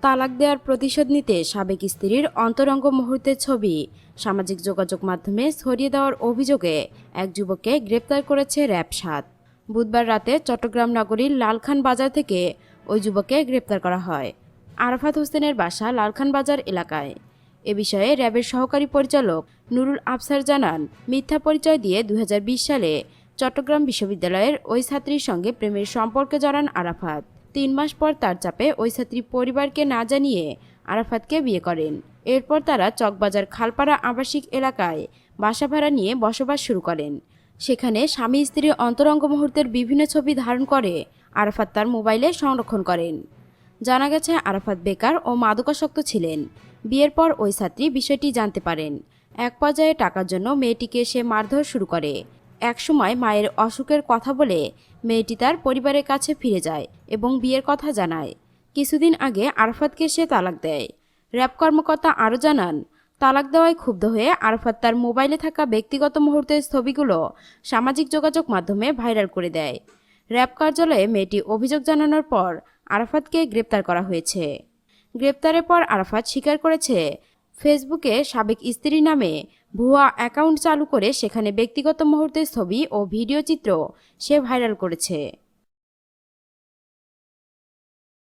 তালাক দেওয়ার প্রতিশোধ নিতে সাবেক স্ত্রীর অন্তরঙ্গ মুহূর্তের ছবি সামাজিক যোগাযোগ মাধ্যমে ছড়িয়ে দেওয়ার অভিযোগে এক যুবককে গ্রেপ্তার করেছে র্যাব ৭। বুধবার রাতে চট্টগ্রাম নগরীর লালখান বাজার থেকে ওই যুবককে গ্রেপ্তার করা হয়। আরাফাত হোসেনের বাসা লালখান বাজার এলাকায়। এ বিষয়ে র্যাবের সহকারী পরিচালক নুরুল আফসার জানান, মিথ্যা পরিচয় দিয়ে ২০২০ সালে চট্টগ্রাম বিশ্ববিদ্যালয়ের ওই ছাত্রীর সঙ্গে প্রেমের সম্পর্কে জড়ান আরাফাত। ৩ মাস পর তার চাপে ওই ছাত্রী পরিবারকে না জানিয়ে আরাফাতকে বিয়ে করেন। এরপর তারা চকবাজার খালপাড়া আবাসিক এলাকায় বাসা ভাড়া নিয়ে বসবাস শুরু করেন। সেখানে স্বামী স্ত্রীর অন্তরঙ্গ মুহূর্তের বিভিন্ন ছবি ধারণ করে আরাফাত তার মোবাইলে সংরক্ষণ করেন। জানা গেছে, আরাফাত বেকার ও মাদকাসক্ত ছিলেন। বিয়ের পর ওই ছাত্রী বিষয়টি জানতে পারেন। এক পর্যায়ে টাকার জন্য মেয়েটিকে সে মারধর শুরু করে। একসময় মায়ের অসুখের কথা বলে মেয়েটি তার পরিবারের কাছে ফিরে যায় এবং বিয়ের কথা জানায়। কিছুদিন আগে আরাফাতকে সে তালাক দেয়। র্যাব কর্মকর্তা আরও জানান, তালাক দেওয়ায় ক্ষুব্ধ হয়ে আরাফাত তার মোবাইলে থাকা ব্যক্তিগত মুহূর্তের ছবিগুলো সামাজিক যোগাযোগ মাধ্যমে ভাইরাল করে দেয়। র্যাব কার্যালয়ে মেয়েটি অভিযোগ জানানোর পর আরাফাতকে গ্রেপ্তার করা হয়েছে। গ্রেপ্তারের পর আরাফাত স্বীকার করেছে, ফেসবুকে সাবেক স্ত্রীর নামে ভুয়া অ্যাকাউন্ট চালু করে সেখানে ব্যক্তিগত মুহূর্তের ছবি ও ভিডিও চিত্র সে ভাইরাল করেছে।